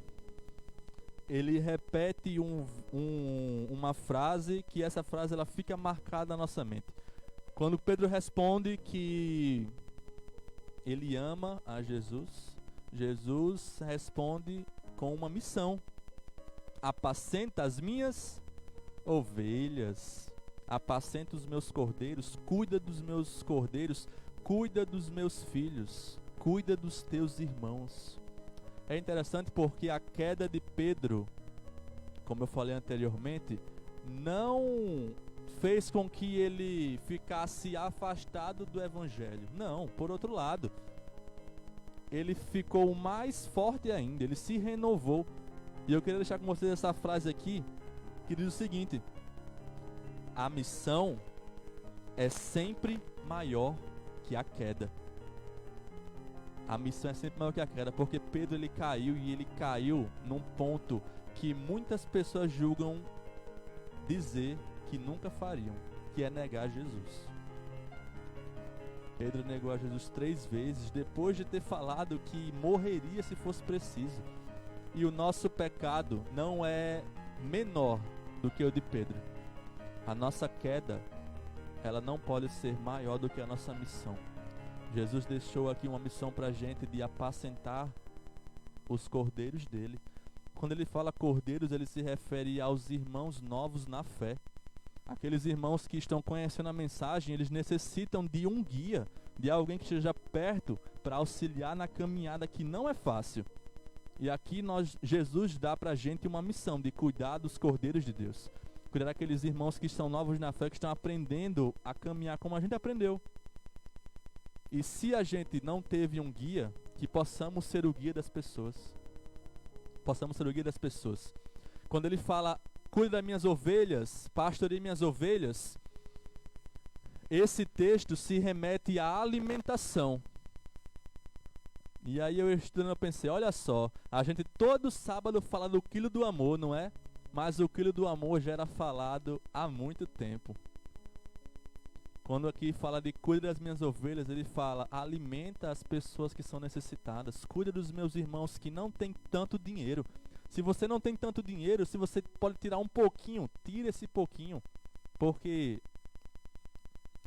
ele repete uma frase, que essa frase ela fica marcada na nossa mente. Quando Pedro responde que ele ama a Jesus, Jesus responde com uma missão: apacenta as minhas ovelhas, apacenta os meus cordeiros, cuida dos meus cordeiros, cuida dos meus filhos, cuida dos teus irmãos. É interessante porque a queda de Pedro, como eu falei anteriormente, não fez com que ele ficasse afastado do evangelho. Não, por outro lado, ele ficou mais forte ainda, ele se renovou. E eu queria deixar com vocês essa frase aqui, que diz o seguinte: a missão é sempre maior que a queda. A missão é sempre maior que a queda, porque Pedro ele caiu num ponto que muitas pessoas julgam dizer que nunca fariam, que é negar Jesus. Pedro negou a Jesus 3 vezes, depois de ter falado que morreria se fosse preciso. E o nosso pecado não é menor do que o de Pedro. A nossa queda, ela não pode ser maior do que a nossa missão. Jesus deixou aqui uma missão para a gente de apacentar os cordeiros dele. Quando ele fala cordeiros, ele se refere aos irmãos novos na fé. Aqueles irmãos que estão conhecendo a mensagem, eles necessitam de um guia, de alguém que esteja perto para auxiliar na caminhada que não é fácil. E aqui Jesus dá para a gente uma missão de cuidar dos cordeiros de Deus. Cuidar daqueles irmãos que estão novos na fé, que estão aprendendo a caminhar como a gente aprendeu. E se a gente não teve um guia, que possamos ser o guia das pessoas. possamos ser o guia das pessoas. Quando ele fala, cuide das minhas ovelhas, pastoreie minhas ovelhas, esse texto se remete à alimentação. E aí eu estudando, eu pensei, olha só, a gente todo sábado fala do quilo do amor, não é? Mas o quilo do amor já era falado há muito tempo. Quando aqui fala de cuida das minhas ovelhas, ele fala, alimenta as pessoas que são necessitadas, cuida dos meus irmãos que não têm tanto dinheiro. Se você não tem tanto dinheiro, se você pode tirar um pouquinho, tira esse pouquinho, porque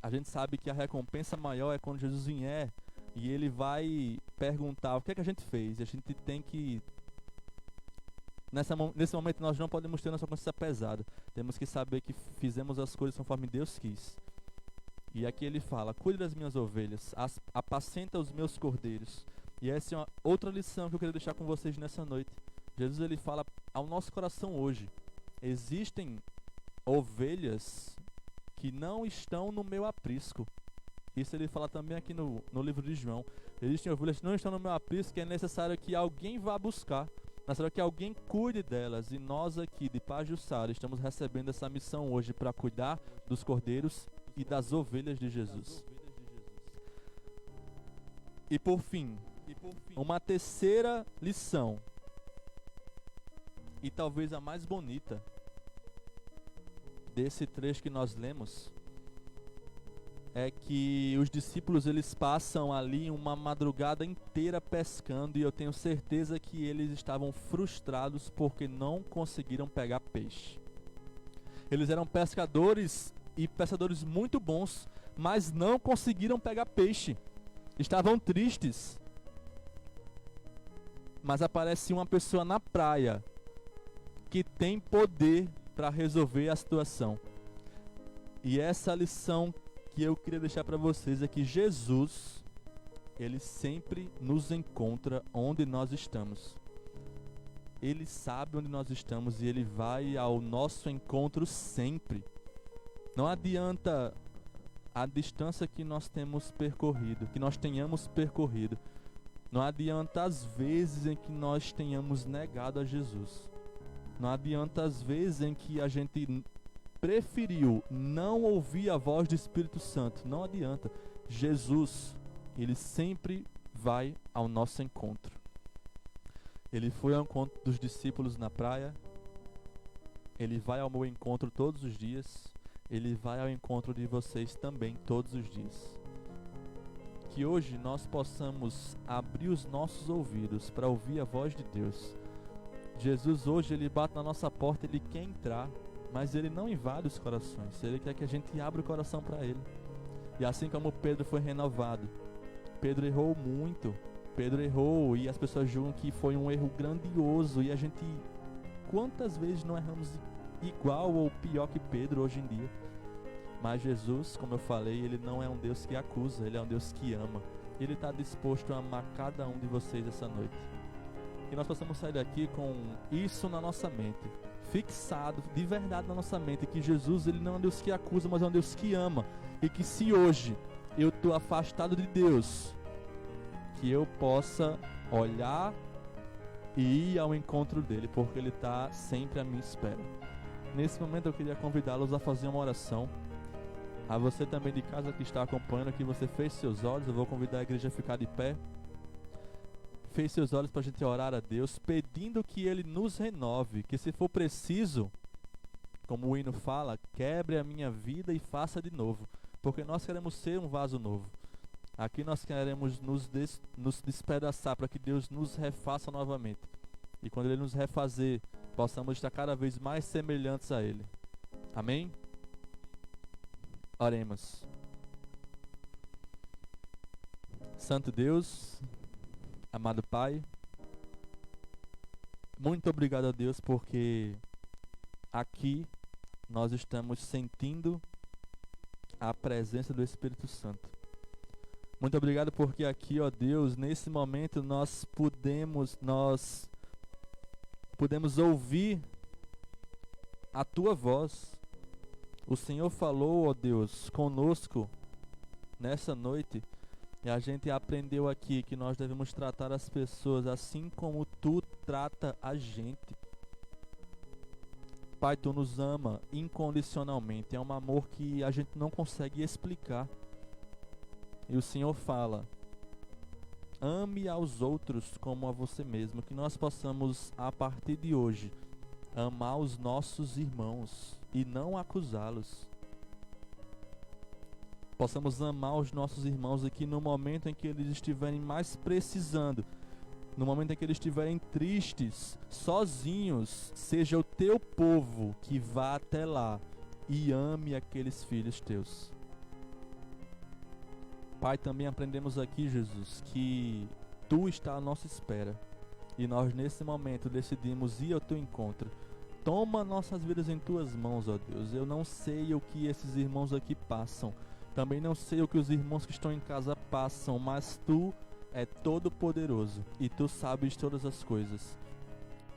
a gente sabe que a recompensa maior é quando Jesus vier e ele vai perguntar o que é que a gente fez. E a gente tem que... Nesse momento nós não podemos ter nossa consciência pesada. Temos que saber que fizemos as coisas conforme Deus quis. E aqui ele fala, cuide das minhas ovelhas, apacenta os meus cordeiros. E essa é uma outra lição que eu queria deixar com vocês nessa noite. Jesus ele fala ao nosso coração hoje. Existem ovelhas que não estão no meu aprisco. Isso ele fala também aqui no livro de João. Existem ovelhas que não estão no meu aprisco, que é necessário que alguém vá buscar. É necessário que alguém cuide delas. E nós aqui de Pajuçara estamos recebendo essa missão hoje para cuidar dos cordeiros e das ovelhas de Jesus. E por fim, uma terceira lição, e talvez a mais bonita desse trecho que nós lemos, é que os discípulos eles passam ali uma madrugada inteira pescando, e eu tenho certeza que eles estavam frustrados porque não conseguiram pegar peixe. Eles eram pescadores e pescadores muito bons, mas não conseguiram pegar peixe. Estavam tristes. Mas aparece uma pessoa na praia que tem poder para resolver a situação. E essa lição que eu queria deixar para vocês é que Jesus, ele sempre nos encontra onde nós estamos. Ele sabe onde nós estamos e ele vai ao nosso encontro sempre. Não adianta a distância que nós temos percorrido, que nós tenhamos percorrido. Não adianta as vezes em que nós tenhamos negado a Jesus. Não adianta as vezes em que a gente preferiu não ouvir a voz do Espírito Santo. Não adianta. Jesus, ele sempre vai ao nosso encontro. Ele foi ao encontro dos discípulos na praia. Ele vai ao meu encontro todos os dias. Ele vai ao encontro de vocês também todos os dias. Que hoje nós possamos abrir os nossos ouvidos para ouvir a voz de Deus. Jesus hoje ele bate na nossa porta, ele quer entrar, mas ele não invade os corações. Ele quer que a gente abra o coração para ele. E assim como Pedro foi renovado, Pedro errou muito. Pedro errou e as pessoas julgam que foi um erro grandioso. E a gente, quantas vezes não erramos igual ou pior que Pedro hoje em dia? Mas Jesus, como eu falei, ele não é um Deus que acusa, ele é um Deus que ama. Ele está disposto a amar cada um de vocês essa noite. Que nós possamos sair daqui com isso na nossa mente, fixado de verdade na nossa mente, que Jesus ele não é um Deus que acusa, mas é um Deus que ama. E que se hoje eu estou afastado de Deus, que eu possa olhar e ir ao encontro dele, porque ele está sempre à minha espera. Nesse momento eu queria convidá-los a fazer uma oração. A você também de casa que está acompanhando, que você feche seus olhos. Eu vou convidar a igreja a ficar de pé. Feche seus olhos para a gente orar a Deus, pedindo que ele nos renove, que se for preciso, como o hino fala, quebre a minha vida e faça de novo, porque nós queremos ser um vaso novo. Aqui nós queremos nos despedaçar para que Deus nos refaça novamente. E quando ele nos refazer, possamos estar cada vez mais semelhantes a ele. Amém? Oremos. Santo Deus, amado Pai, muito obrigado a Deus, porque aqui nós estamos sentindo a presença do Espírito Santo. Muito obrigado porque aqui, ó Deus, nesse momento nós podemos ouvir a Tua voz. O Senhor falou, ó Deus, conosco nessa noite. E a gente aprendeu aqui que nós devemos tratar as pessoas assim como Tu trata a gente. Pai, Tu nos ama incondicionalmente. É um amor que a gente não consegue explicar. E o Senhor fala: ame aos outros como a você mesmo. Que nós possamos, a partir de hoje, amar os nossos irmãos e não acusá-los. Possamos amar os nossos irmãos e que no momento em que eles estiverem mais precisando, no momento em que eles estiverem tristes, sozinhos, seja o Teu povo que vá até lá e ame aqueles filhos Teus. Pai, também aprendemos aqui, Jesus, que Tu está à nossa espera. E nós nesse momento decidimos ir ao Teu encontro. Toma nossas vidas em Tuas mãos, ó Deus. Eu não sei o que esses irmãos aqui passam. Também não sei o que os irmãos que estão em casa passam. Mas Tu é todo poderoso. E Tu sabes todas as coisas.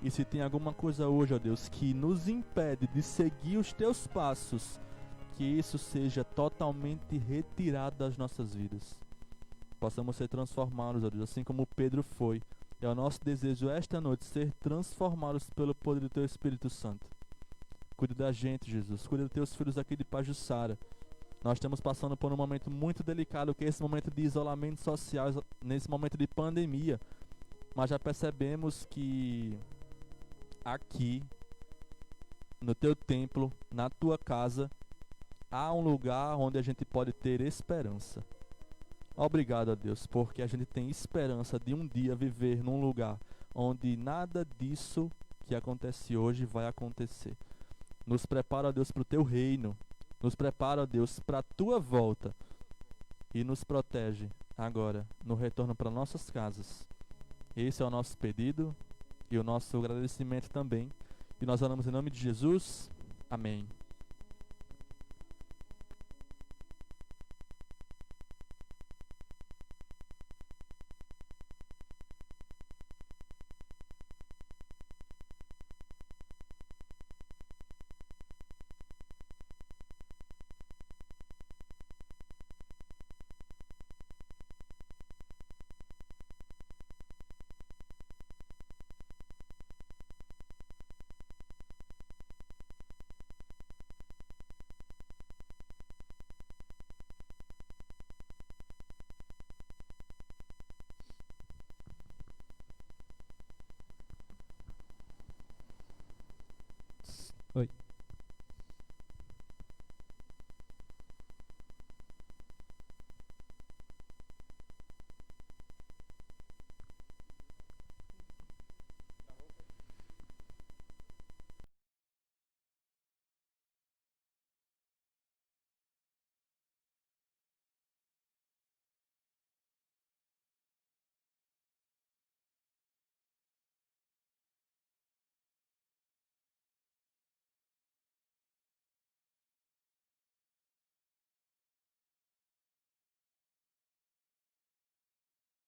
E se tem alguma coisa hoje, ó Deus, que nos impede de seguir os Teus passos, que isso seja totalmente retirado das nossas vidas. Possamos ser transformados, ó Deus, assim como Pedro foi. É o nosso desejo esta noite ser transformados pelo poder do Teu Espírito Santo. Cuida da gente, Jesus. Cuida dos Teus filhos aqui de Pajuçara. Nós estamos passando por um momento muito delicado, que é esse momento de isolamento social, nesse momento de pandemia. Mas já percebemos que aqui, no Teu templo, na Tua casa, há um lugar onde a gente pode ter esperança. Obrigado a Deus, porque a gente tem esperança de um dia viver num lugar onde nada disso que acontece hoje vai acontecer. Nos prepara, ó Deus, para o Teu reino. Nos prepara, ó Deus, para a Tua volta. E nos protege agora, no retorno para nossas casas. Esse é o nosso pedido e o nosso agradecimento também. E nós oramos em nome de Jesus. Amém. Oi.